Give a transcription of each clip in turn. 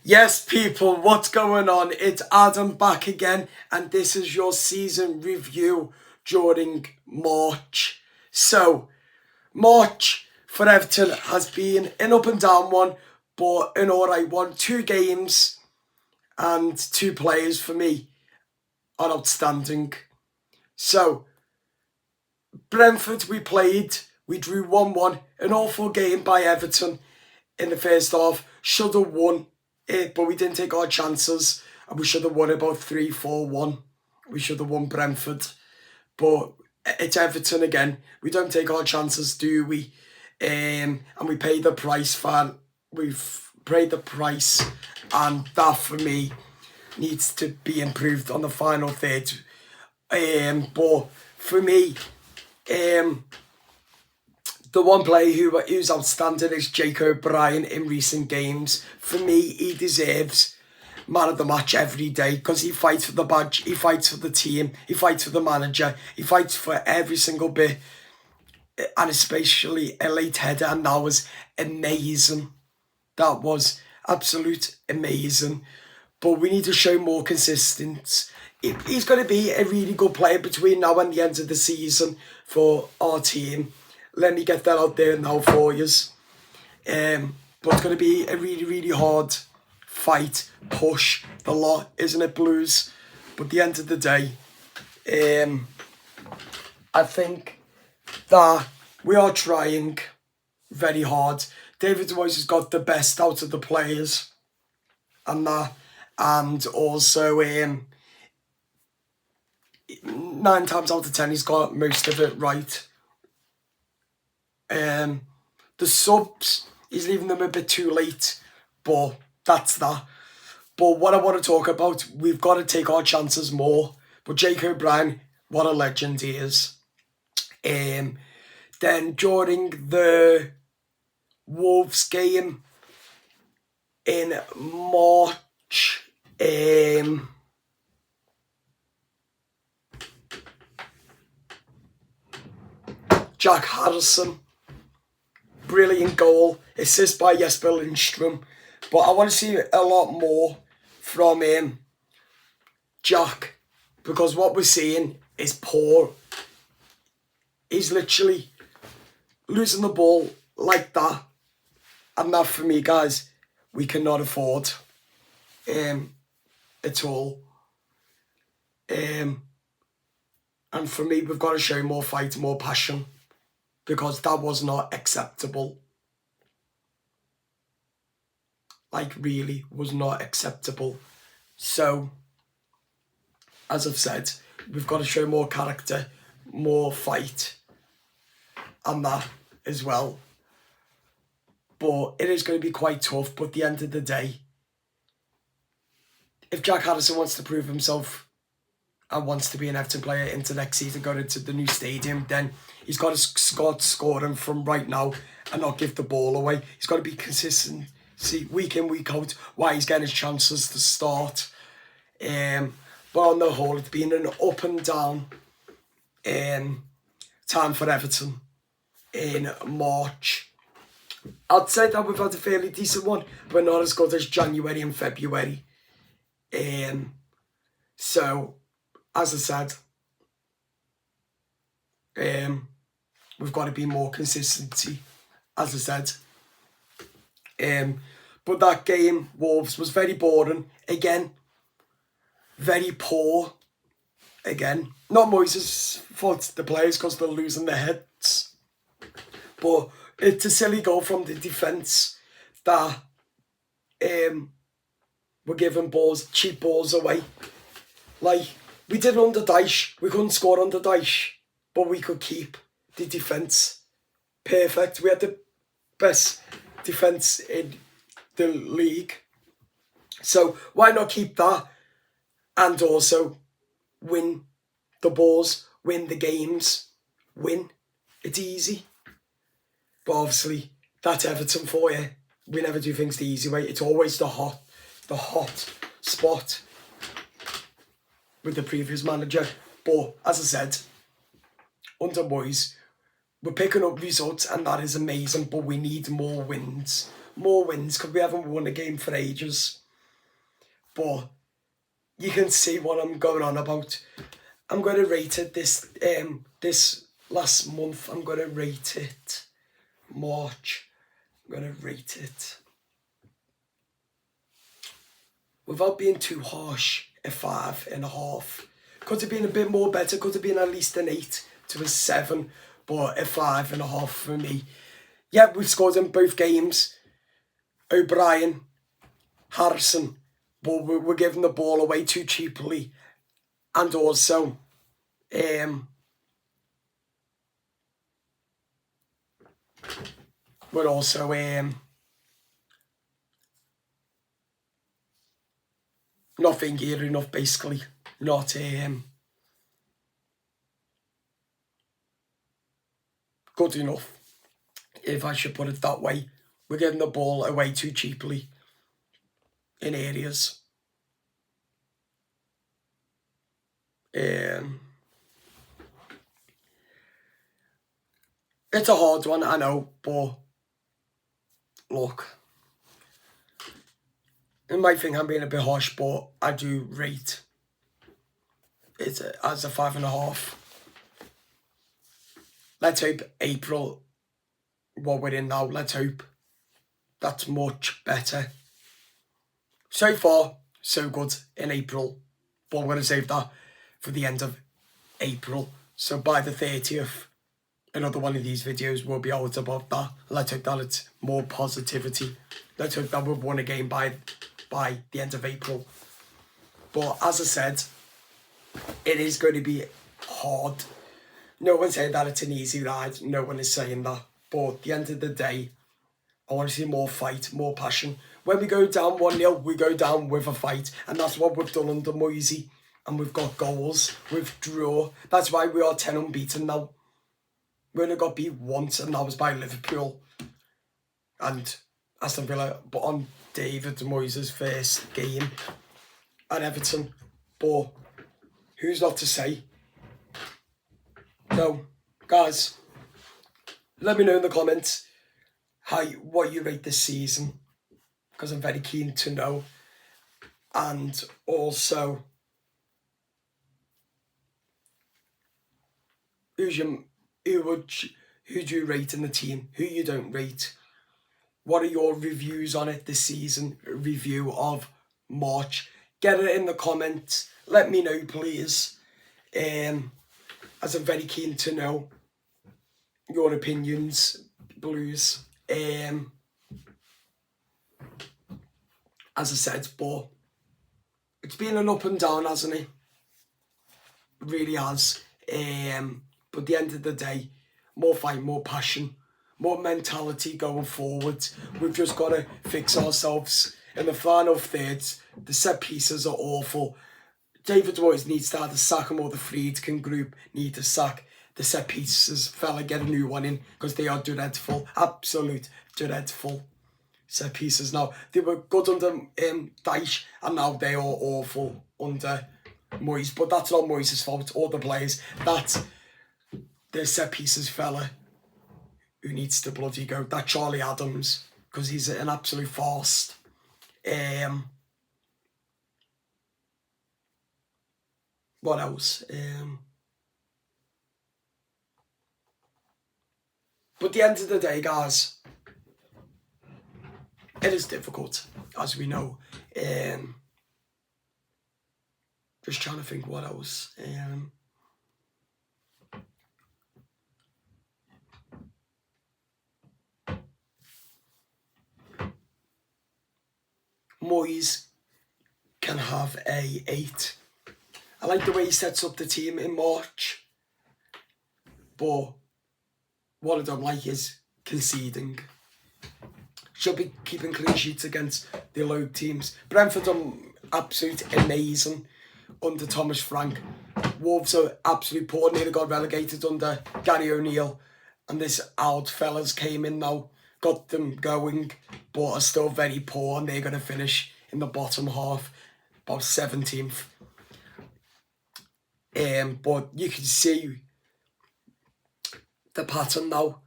Yes, people, what's going on? It's Adam back again, and this is your season review during March. So, March for Everton has been an up and down one, but an alright one. 2 games and 2 players for me are outstanding. So, Brentford we drew 1-1, an awful game by Everton in the first half. Should have won it, but we didn't take our chances, and we should have won about 3-4-1. We should have won Brentford, but it's Everton again. We don't take our chances, do we? And we pay the price for. We've paid the price, and that for me needs to be improved on the final third. But for me, the one player who's outstanding is Jake O'Brien in recent games. For me, he deserves man of the match every day because he fights for the badge, he fights for the team, he fights for the manager, he fights for every single bit, and especially a late header, and that was amazing. That was absolute amazing. But we need to show more consistency. He's going to be a really good player between now and the end of the season for our team. Let me get that out there now for you. But it's going to be a really, really hard fight, push, the lot, isn't it, Blues? But at the end of the day, I think that we are trying very hard. David Moyes has got the best out of the players, and also 9 times out of 10 he's got most of it right. The subs, he's leaving them a bit too late, but that's that. But what I want to talk about, we've got to take our chances more. But Jake O'Brien, what a legend he is. Then during the Wolves game in March, Jack Harrison, brilliant goal, assist by Jesper Lindstrom. But I want to see a lot more from Jack, because what we're seeing is poor. He's literally losing the ball like that. And that, for me, guys, we cannot afford at all. And for me, we've got to show more fight, more passion, because that was not acceptable. Like, really was not acceptable. So, as I've said, we've got to show more character, more fight, and that as well. But it is going to be quite tough. But at the end of the day, if Jack Harrison wants to prove himself and wants to be an Everton player into next season, going into the new stadium, then he's got to start scoring from right now and not give the ball away. He's got to be consistent, see, week in, week out, while he's getting his chances to start. But on the whole, it's been an up and down time for Everton in March. I'd say that we've had a fairly decent one, but not as good as January and February. So, as I said, we've got to be more consistency, as I said. But that game, Wolves, was very boring. Again, very poor. Again, not Moyes' fault, the players, because they're losing their heads. But it's a silly goal from the defence that we're giving cheap balls away. Like, we did under Dyche. We couldn't score under Dyche, but we could keep the defence perfect. We had the best defence in the league. So why not keep that and also win the balls, win the games, win? It's easy. But obviously, that's Everton for you. We never do things the easy way. It's always the hot spot with the previous manager. But as I said, under Moyes, we're picking up results, and that is amazing. But we need more wins. More wins, because we haven't won a game for ages. but you can see what I'm going on about. I'm going to rate it this last month. I'm going to rate it March. I'm going to rate it, without being too harsh, a 5.5. Could have been a bit more better. Could have been at least an 8 to a 7, but a 5.5 for me. Yeah, we've scored in both games. O'Brien, Harrison, but we're giving the ball away too cheaply, and also we're also not thinking enough, basically. Not good enough, if I should put it that way. We're giving the ball away too cheaply in areas. It's a hard one, I know, but look, you might think I'm being a bit harsh, but I do rate it as a 5.5. Let's hope April, what we're in now, let's hope that's much better. So far, so good in April, but I'm going to save that for the end of April. So by the 30th, another one of these videos will be out about that. Let's hope that it's more positivity. Let's hope that we've won a game by the end of April. But as I said, it is going to be hard. No one's saying that it's an easy ride. No one is saying that. But at the end of the day, I want to see more fight, more passion. When we go down 1-0, we go down with a fight. And that's what we've done under Moisey. And we've got goals, we've draw. That's why we are 10 unbeaten now. We only got beat once, and that was by Liverpool and Aston Villa, but on David Moyes' first game at Everton. But who's not to say? No, guys, let me know in the comments what you rate this season, because I'm very keen to know. And also, who do you rate in the team? Who you don't rate? What are your reviews on it this season? Review of March. Get it in the comments. Let me know, please. As I'm very keen to know your opinions, Blues. As I said, but it's been an up and down, hasn't it? It really has. But at the end of the day, more fight, more passion, more mentality going forward. We've just got to fix ourselves. In the final thirds, the set pieces are awful. David Moyes needs to either sack him, or the Friedkin group need to sack the set pieces fella, get a new one in, because they are dreadful, absolute dreadful set pieces now. They were good under Dyche, and now they are awful under Moyes. But that's not Moyes' fault, or the players. That's the set pieces fella who needs to bloody go. That Charlie Adams, because he's an absolute farce. What else? But at the end of the day, guys, it is difficult, as we know. Just trying to think what else. Moyes can have a 8. I like the way he sets up the team in March. But what I don't like is conceding. Should be keeping clean sheets against the low teams. Brentford are absolutely amazing under Thomas Frank. Wolves are absolutely poor, nearly got relegated under Gary O'Neill. And this old fellas came in now, got them going, but are still very poor, and they're going to finish in the bottom half, about 17th. But you can see the pattern now.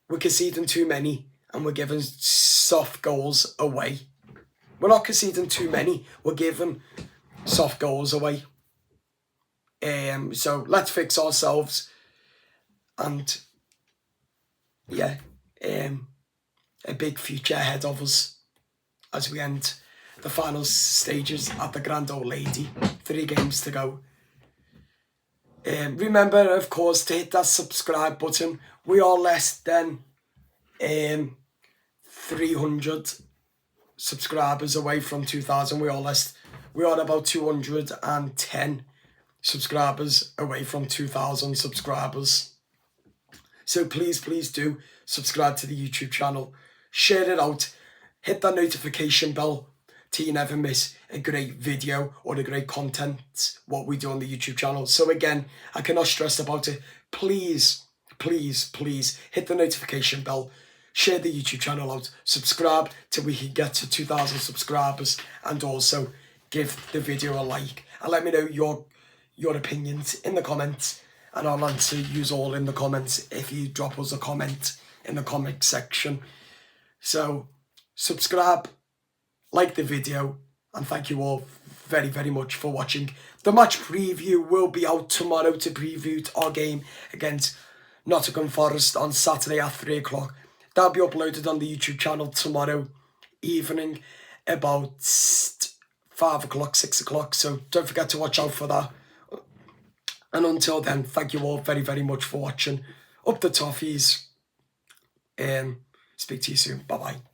We're conceding too many, and we're giving soft goals away. We're not conceding too many. We're giving soft goals away. So let's fix ourselves. And yeah, a big future ahead of us as we end the final stages at the Grand Old Lady. 3 games to go. Remember, of course, to hit that subscribe button. We are less than 300 subscribers away from 2,000. We are about 210 subscribers away from 2,000 subscribers. So please do subscribe to the YouTube channel. Share it out. Hit that notification bell so you never miss a great video or the great content what we do on the YouTube channel. So again, I cannot stress about it. Please hit the notification bell. Share the YouTube channel out. Subscribe till we can get to 2,000 subscribers, and also give the video a like and let me know your opinions in the comments, and I'll answer you all in the comments if you drop us a comment in the comment section. So subscribe, like the video, and thank you all very much for watching. The match preview will be out tomorrow to preview our game against Nottingham Forest on Saturday at 3 o'clock. That'll be uploaded on the YouTube channel tomorrow evening about 5 o'clock, 6 o'clock. So don't forget to watch out for that. And until then, thank you all very much for watching. Up the toffees. Speak to you soon. Bye-bye.